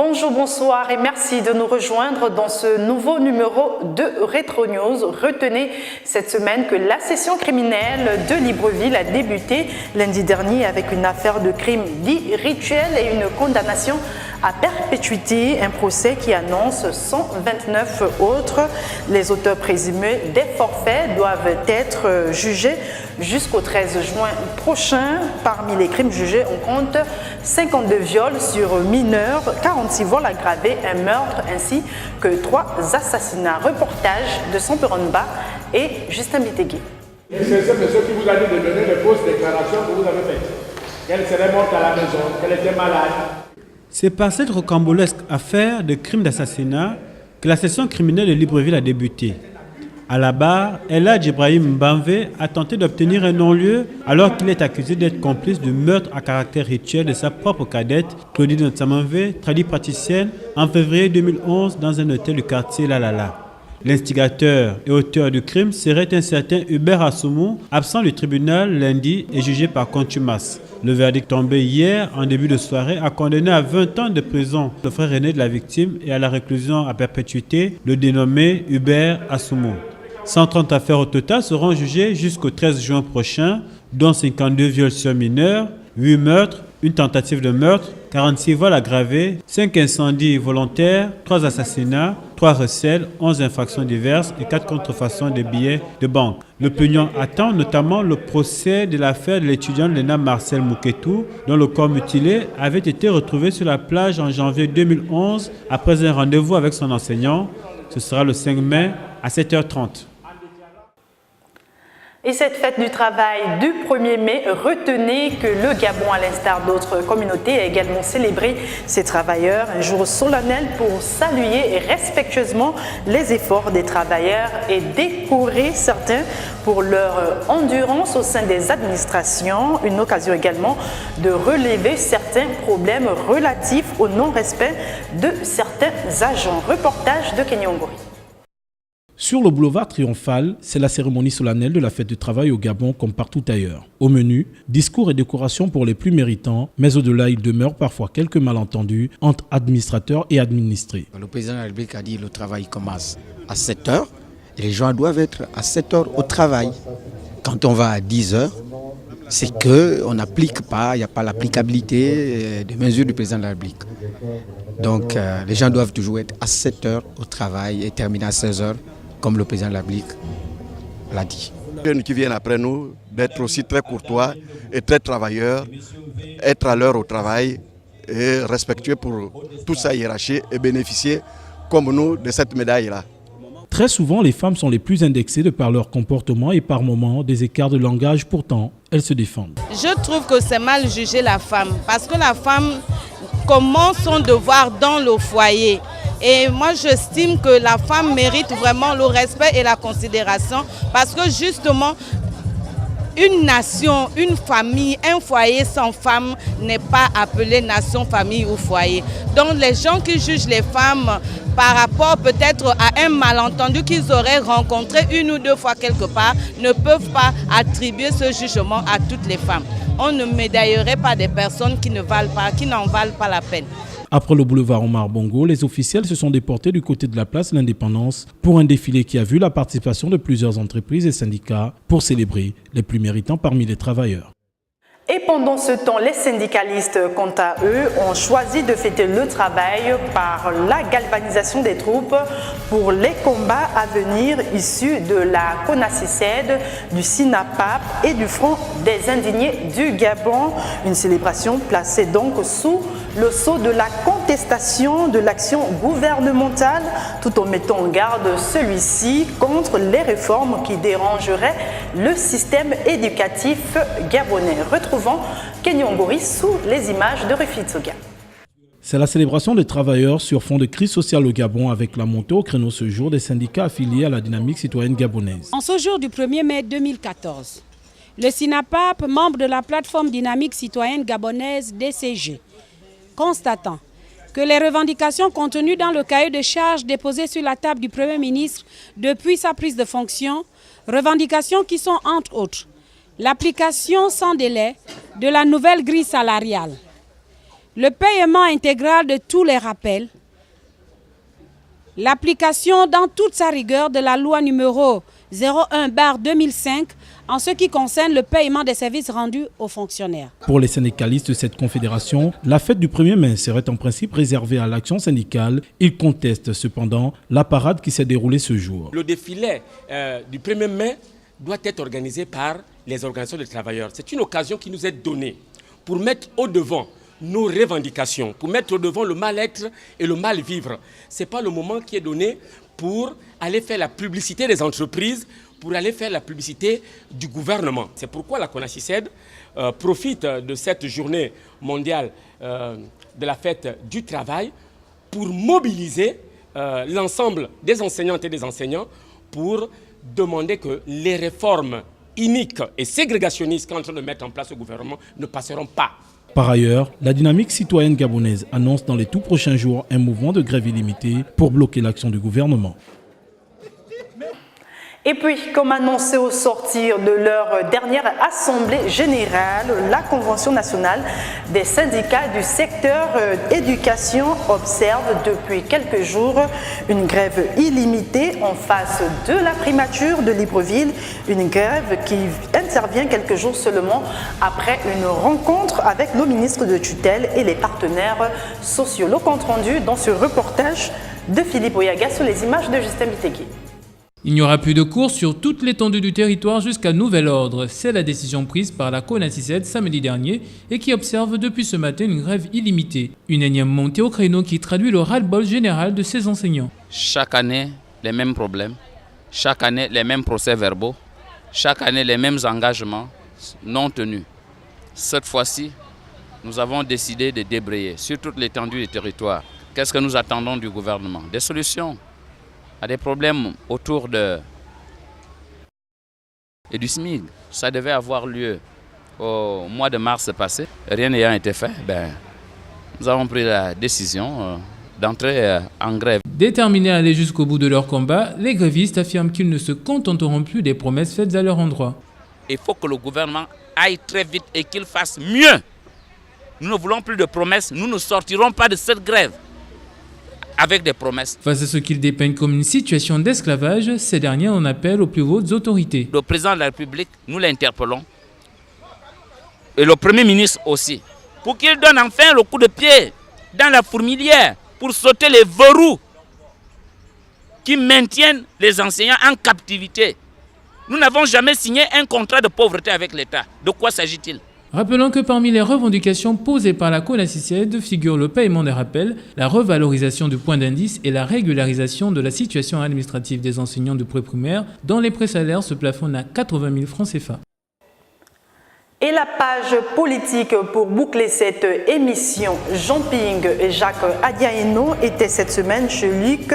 Bonjour, bonsoir et merci de nous rejoindre dans ce nouveau numéro de Retro News. Retenez cette semaine que la session criminelle de Libreville a débuté lundi dernier avec une affaire de crime dit rituel et une condamnation à perpétuité, un procès qui annonce 129 autres. Les auteurs présumés des forfaits doivent être jugés jusqu'au 13 juin prochain. Parmi les crimes jugés, on compte 52 viols sur mineurs, 46 vols aggravés, un meurtre ainsi que 3 assassinats. Reportage de Samperonba et Justin Bitegui. C'est ce monsieur qui vous a dit de donner les fausses déclarations que vous avez faites. Qu'elle serait morte à la maison, qu'elle était malade. C'est par cette rocambolesque affaire de crime d'assassinat que la session criminelle de Libreville a débuté. À la barre, Eladj Ibrahim Mbamvé a tenté d'obtenir un non-lieu alors qu'il est accusé d'être complice du meurtre à caractère rituel de sa propre cadette, Claudine Ntsamanvé, tradie praticienne, en février 2011 dans un hôtel du quartier Lalala. L'instigateur et auteur du crime serait un certain Hubert Assoumou, absent du tribunal lundi et jugé par contumace. Le verdict tombé hier, en début de soirée, a condamné à 20 ans de prison le frère aîné de la victime et à la réclusion à perpétuité le dénommé Hubert Assoumou. 130 affaires au total seront jugées jusqu'au 13 juin prochain, dont 52 viols sur mineurs, 8 meurtres, une tentative de meurtre, 46 vols aggravés, 5 incendies volontaires, 3 assassinats, 3 recels, 11 infractions diverses et 4 contrefaçons de billets de banque. L'opinion attend notamment le procès de l'affaire de l'étudiant Léna Marcel Mouketou, dont le corps mutilé avait été retrouvé sur la plage en janvier 2011 après un rendez-vous avec son enseignant. Ce sera le 5 mai à 7h30. Et cette fête du travail du 1er mai, retenez que le Gabon, à l'instar d'autres communautés, a également célébré ses travailleurs, un jour solennel pour saluer respectueusement les efforts des travailleurs et décorer certains pour leur endurance au sein des administrations. Une occasion également de relever certains problèmes relatifs au non-respect de certains agents. Reportage de Kenyongori. Sur le boulevard Triomphal, c'est la cérémonie solennelle de la fête du travail au Gabon comme partout ailleurs. Au menu, discours et décorations pour les plus méritants, mais au-delà, il demeure parfois quelques malentendus entre administrateurs et administrés. Le président de la République a dit que le travail commence à 7 h et les gens doivent être à 7 h au travail. Quand on va à 10 h, c'est qu'on n'applique pas, il n'y a pas l'applicabilité des mesures du président de la République. Donc les gens doivent toujours être à 7 h au travail et terminer à 16 h. Comme le président de la République l'a dit. Les jeunes qui viennent après nous, d'être aussi très courtois et très travailleurs, être à l'heure au travail et respectueux pour toute sa hiérarchie et bénéficier, comme nous, de cette médaille-là. Très souvent, les femmes sont les plus indexées de par leur comportement et par moments des écarts de langage. Pourtant, elles se défendent. Je trouve que c'est mal juger la femme parce que la femme commence son devoir dans le foyer. Et moi, j'estime que la femme mérite vraiment le respect et la considération parce que justement, une nation, une famille, un foyer sans femme n'est pas appelé nation, famille ou foyer. Donc les gens qui jugent les femmes par rapport peut-être à un malentendu qu'ils auraient rencontré 1 ou 2 fois quelque part, ne peuvent pas attribuer ce jugement à toutes les femmes. On ne médaillerait pas des personnes qui n'en valent pas la peine. Après le boulevard Omar Bongo, les officiels se sont déportés du côté de la place L'Indépendance pour un défilé qui a vu la participation de plusieurs entreprises et syndicats pour célébrer les plus méritants parmi les travailleurs. Et pendant ce temps, les syndicalistes, quant à eux, ont choisi de fêter le travail par la galvanisation des troupes pour les combats à venir issus de la CONACICED, du SINAPAP et du Front des Indignés du Gabon. Une célébration placée donc sous le sceau de la contestation de l'action gouvernementale, tout en mettant en garde celui-ci contre les réformes qui dérangeraient le système éducatif gabonais. Retrouvons Kenyongori sous les images de Rufy Tsoga. C'est la célébration des travailleurs sur fond de crise sociale au Gabon avec la montée au créneau ce jour des syndicats affiliés à la dynamique citoyenne gabonaise. En ce jour du 1er mai 2014, le SINAPAP, membre de la plateforme dynamique citoyenne gabonaise DCG, constatant que les revendications contenues dans le cahier de charges déposé sur la table du Premier ministre depuis sa prise de fonction, revendications qui sont entre autres l'application sans délai de la nouvelle grille salariale, le paiement intégral de tous les rappels, l'application dans toute sa rigueur de la loi numéro 01/2005 en ce qui concerne le paiement des services rendus aux fonctionnaires. Pour les syndicalistes de cette confédération, la fête du 1er mai serait en principe réservée à l'action syndicale. Ils contestent cependant la parade qui s'est déroulée ce jour. Le défilé du 1er mai doit être organisé par les organisations de travailleurs. C'est une occasion qui nous est donnée pour mettre au devant nos revendications, pour mettre au devant le mal-être et le mal-vivre. Ce n'est pas le moment qui est donné pour aller faire la publicité des entreprises, pour aller faire la publicité du gouvernement. C'est pourquoi la CONACYCED profite de cette journée mondiale de la fête du travail pour mobiliser l'ensemble des enseignantes et des enseignants pour demander que les réformes iniques et ségrégationnistes qu'est en train de mettre en place le gouvernement ne passeront pas. Par ailleurs, la dynamique citoyenne gabonaise annonce dans les tout prochains jours un mouvement de grève illimité pour bloquer l'action du gouvernement. Et puis, comme annoncé au sortir de leur dernière assemblée générale, la Convention nationale des syndicats du secteur éducation observe depuis quelques jours une grève illimitée en face de la primature de Libreville, une grève qui intervient quelques jours seulement après une rencontre avec le ministre de tutelle et les partenaires sociaux. Le compte rendu dans ce reportage de Philippe Oyaga sur les images de Justin Bitegui. Il n'y aura plus de cours sur toute l'étendue du territoire jusqu'à nouvel ordre. C'est la décision prise par la CONACYCED samedi dernier et qui observe depuis ce matin une grève illimitée. Une énième montée au créneau qui traduit le ras-le-bol général de ses enseignants. Chaque année, les mêmes problèmes. Chaque année, les mêmes procès-verbaux. Chaque année, les mêmes engagements non tenus. Cette fois-ci, nous avons décidé de débrayer sur toute l'étendue du territoire. Qu'est-ce que nous attendons du gouvernement? Des solutions à des problèmes autour et du SMIG. Ça devait avoir lieu au mois de mars passé. Rien n'ayant été fait, nous avons pris la décision d'entrer en grève. Déterminés à aller jusqu'au bout de leur combat, les grévistes affirment qu'ils ne se contenteront plus des promesses faites à leur endroit. Il faut que le gouvernement aille très vite et qu'il fasse mieux. Nous ne voulons plus de promesses, nous ne sortirons pas de cette grève avec des promesses. Face à ce qu'ils dépeignent comme une situation d'esclavage, ces derniers en appellent aux plus hautes autorités. Le président de la République, nous l'interpellons, et le Premier ministre aussi, pour qu'il donne enfin le coup de pied dans la fourmilière, pour sauter les verrous qui maintiennent les enseignants en captivité. Nous n'avons jamais signé un contrat de pauvreté avec l'État. De quoi s'agit-il ? Rappelons que parmi les revendications posées par la CONACYCED figurent le paiement des rappels, la revalorisation du point d'indice et la régularisation de la situation administrative des enseignants de pré-primaire dont les présalaires se plafonnent à 80 000 francs CFA. Et la page politique pour boucler cette émission, Jean Ping et Jacques Adiaino étaient cette semaine chez Luc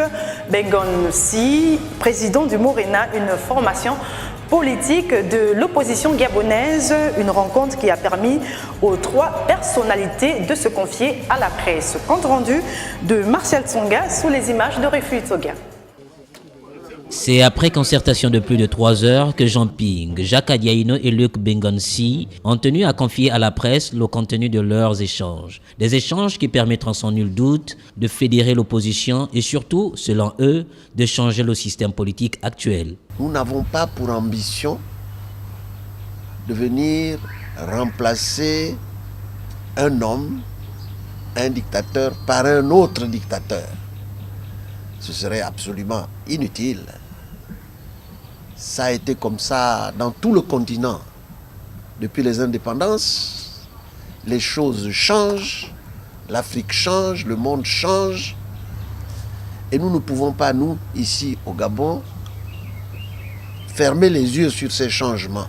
Bengonsi, président du Morena, une formation politique de l'opposition gabonaise, une rencontre qui a permis aux trois personnalités de se confier à la presse. Compte rendu de Martial Tsonga sous les images de Réfugié Tsoga. C'est après concertation de plus de 3 heures que Jean Ping, Jacques Adiaino et Luc Bengonsi ont tenu à confier à la presse le contenu de leurs échanges. Des échanges qui permettront sans nul doute de fédérer l'opposition et surtout, selon eux, de changer le système politique actuel. Nous n'avons pas pour ambition de venir remplacer un homme, un dictateur, par un autre dictateur. Ce serait absolument inutile. Ça a été comme ça dans tout le continent. Depuis les indépendances, les choses changent, l'Afrique change, le monde change. Et nous ne pouvons pas, nous, ici au Gabon, fermer les yeux sur ces changements.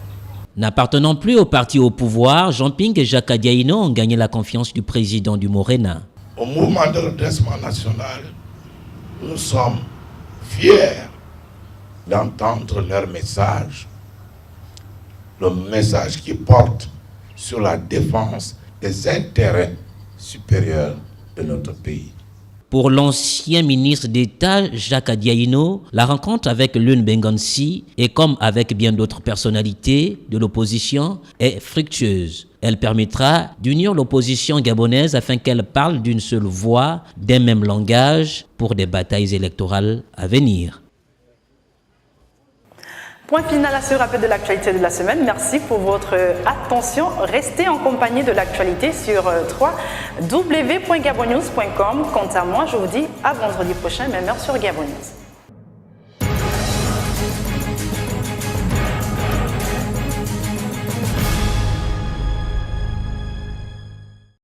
N'appartenant plus au parti au pouvoir, Jean Ping et Jacques Adiaino ont gagné la confiance du président du Morena. Au mouvement de redressement national, nous sommes fiers d'entendre leur message, le message qui porte sur la défense des intérêts supérieurs de notre pays. Pour l'ancien ministre d'État Jacques Adiaino, la rencontre avec Lune Bengansi, et comme avec bien d'autres personnalités de l'opposition, est fructueuse. Elle permettra d'unir l'opposition gabonaise afin qu'elle parle d'une seule voix, d'un même langage pour des batailles électorales à venir. Point final à ce rappel de l'actualité de la semaine. Merci pour votre attention. Restez en compagnie de l'actualité sur www.gabonnews.com. Quant à moi, je vous dis à vendredi prochain, même heure sur Gabonnews.